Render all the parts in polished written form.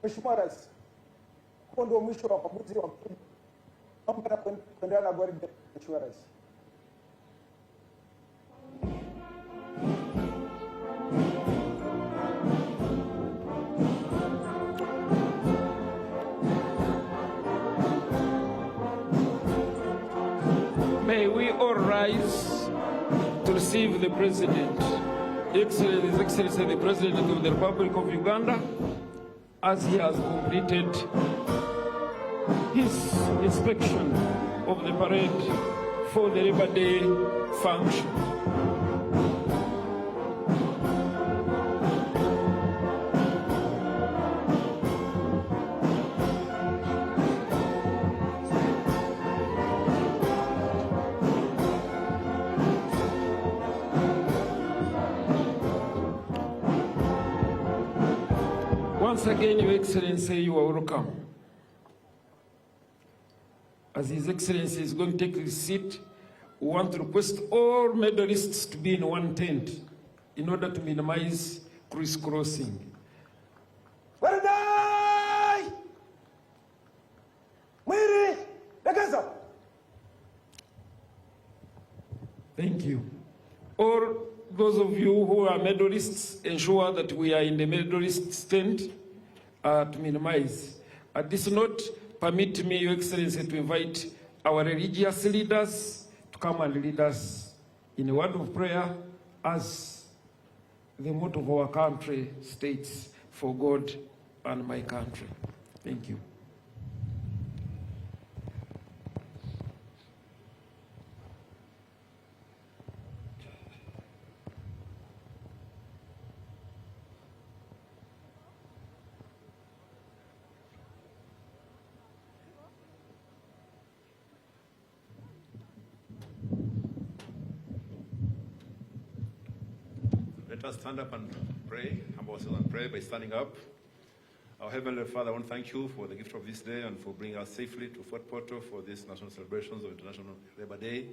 Mheshimiwa Rais, hapo ndio mwisho wa ukaguzi wa mambo na kuendelea na gwaride. Mheshimiwa Rais. May we all rise to receive the President, His Excellency the President of the Republic of Uganda, as he has completed his inspection of the parade for the Labor Day function. Once again, Your Excellency, you are welcome. As His Excellency is going to take his seat, we want to request all medalists to be in one tent in order to minimize crisscrossing. Thank you. All those of you who are medalists, ensure that we are in the medalist tent to minimize. At this note, permit me, Your Excellency, to invite our religious leaders to come and lead us in a word of prayer as the motto of our country states, for God and my country. Thank you. Let us stand up and pray, humble ourselves and pray by standing up. Our Heavenly Father, I want to thank you for the gift of this day and for bringing us safely to Fort Portal for these national celebrations of International Labor Day.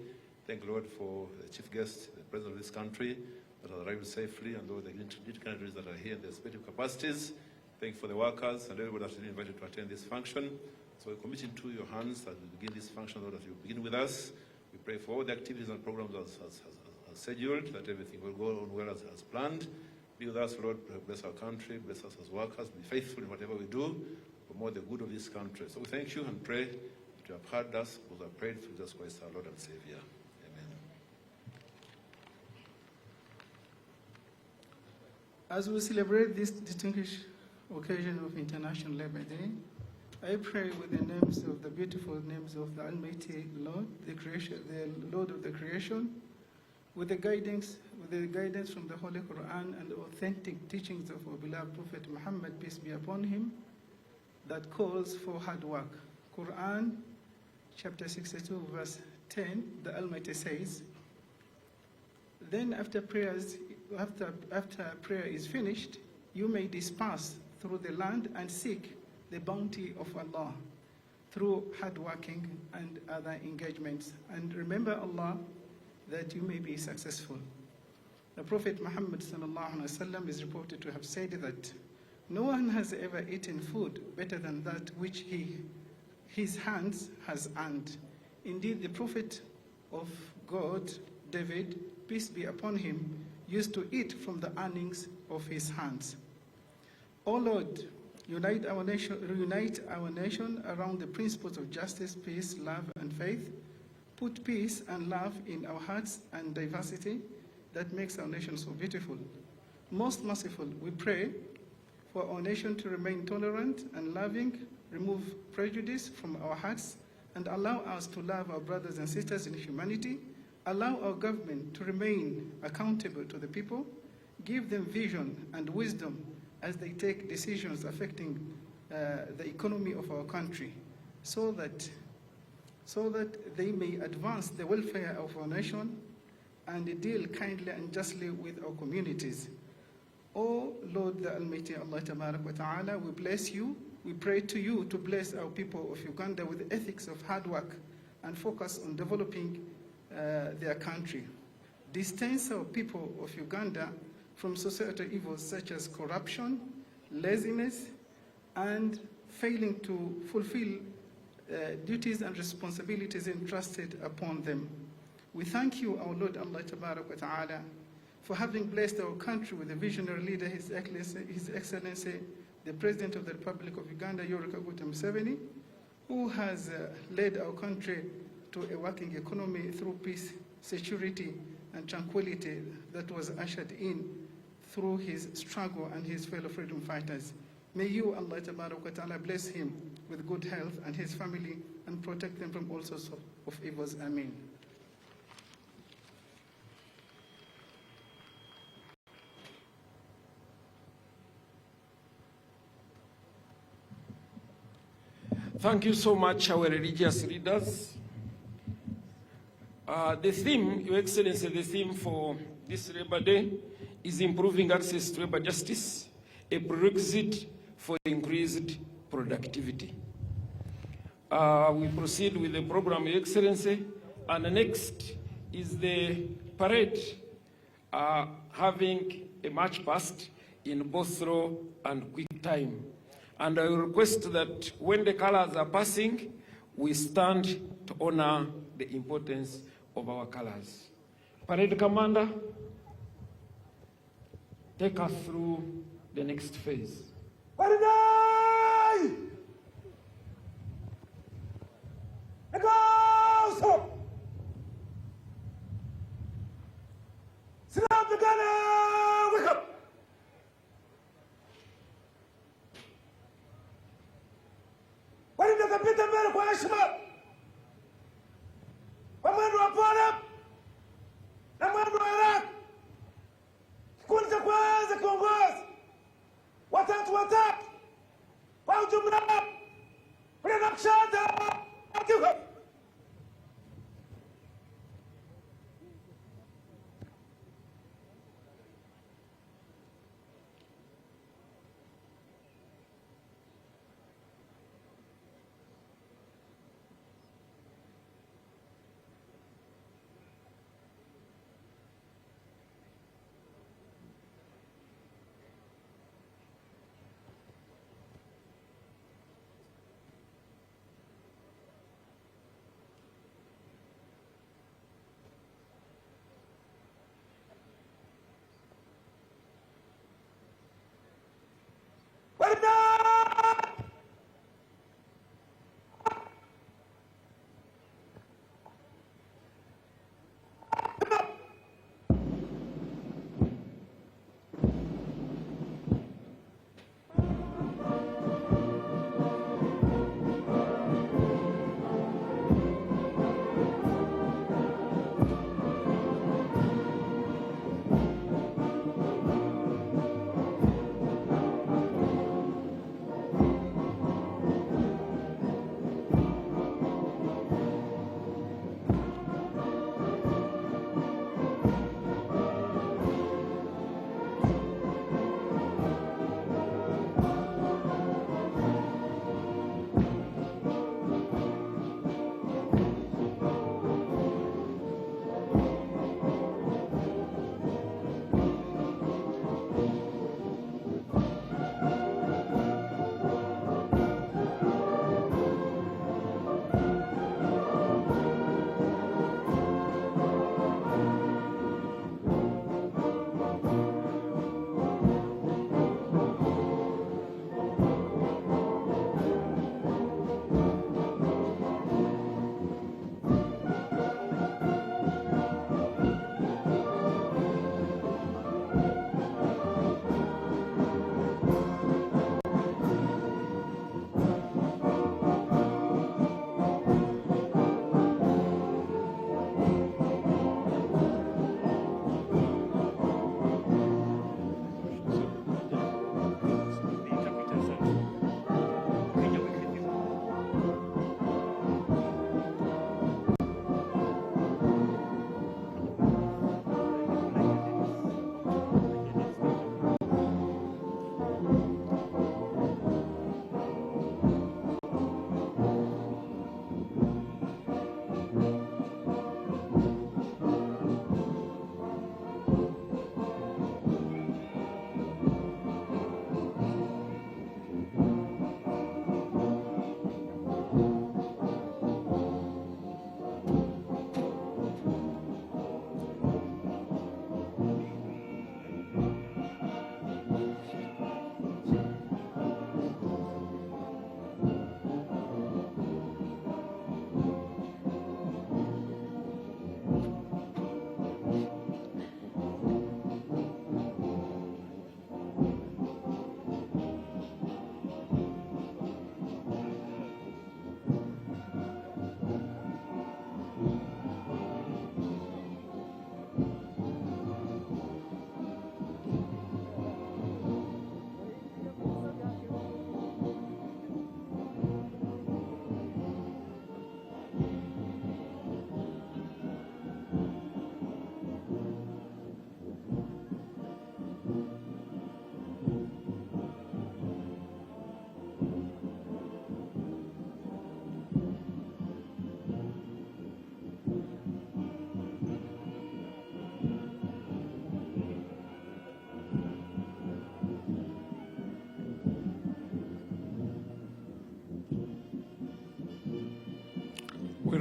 Thank you, Lord, for the chief guest, the President of this country, that has arrived safely, and those dignitaries that are here in their respective capacities. Thank you for the workers and everybody that has been invited to attend this function. So we commit into your hands that we begin this function, Lord, that you begin with us. We pray for all the activities and programs as scheduled, that everything will go on well as planned. Be with us, Lord. Bless our country, bless us as workers. Be faithful in whatever we do, promote the good of this country. So we thank you and pray that you have heard us, because we have prayed through Jesus Christ, our Lord and Savior. Amen. As we celebrate this distinguished occasion of International Labor Day, I pray with the names of the beautiful names of the Almighty Lord, the Lord of the creation, with the guidance from the Holy Quran and the authentic teachings of our beloved Prophet Muhammad, peace be upon him, that calls for hard work. Quran, chapter 62, verse 10, the Almighty says, then after prayer is finished, you may disperse through the land and seek the bounty of Allah through hard working and other engagements. And remember Allah, that you may be successful. The Prophet Muhammad ﷺ is reported to have said that no one has ever eaten food better than that which his hands has earned. Indeed, the Prophet of God, David, peace be upon him, used to eat from the earnings of his hands. O Lord, unite our nation around the principles of justice, peace, love, and faith. Put peace and love in our hearts and diversity that makes our nation so beautiful. Most merciful, we pray for our nation to remain tolerant and loving, remove prejudice from our hearts, and allow us to love our brothers and sisters in humanity. Allow our government to remain accountable to the people. Give them vision and wisdom as they take decisions affecting the economy of our country, so that they may advance the welfare of our nation and deal kindly and justly with our communities. O Lord, the Almighty Allah Tabarak wa Ta'ala, we bless you. We pray to you to bless our people of Uganda with the ethics of hard work and focus on developing their country. Distance our people of Uganda from societal evils such as corruption, laziness, and failing to fulfill duties and responsibilities entrusted upon them. We thank you, our Lord Allah Tabarak wa Ta'ala, for having blessed our country with a visionary leader, His Excellency, the President of the Republic of Uganda, Ggwanga Muesveni, who has led our country to a working economy through peace, security, and tranquility that was ushered in through his struggle and his fellow freedom fighters. May you, Allah Tabarak wa Ta'ala, bless him with good health and his family and protect them from all sorts of evils. Ameen. Thank you so much, our religious leaders. The theme, Your Excellency, the theme for this Labour Day is improving access to labour justice, a prerequisite for increased productivity. We proceed with the program, Your Excellency, and the next is the parade, having a march past in both slow and quick time. And I will request that when the colors are passing, we stand to honor the importance of our colors. Parade Commander, take us through the next phase. Paradise! Negócio! Sinal do Ghana! Wake up! Walinde kapita mbele kwa heshima. Kwa mwendo wa pole na mwendo wa haraka. Kikundi cha kwanza kiongozi. Watatu kwa ujumla. Kuna nakshada.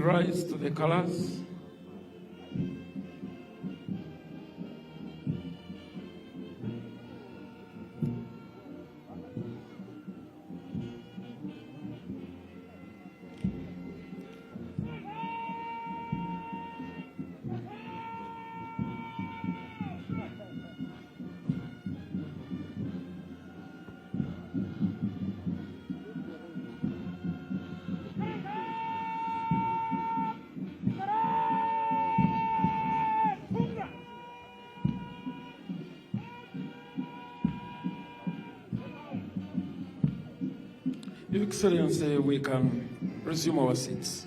rise to the colors. Your Excellency, we can resume our seats.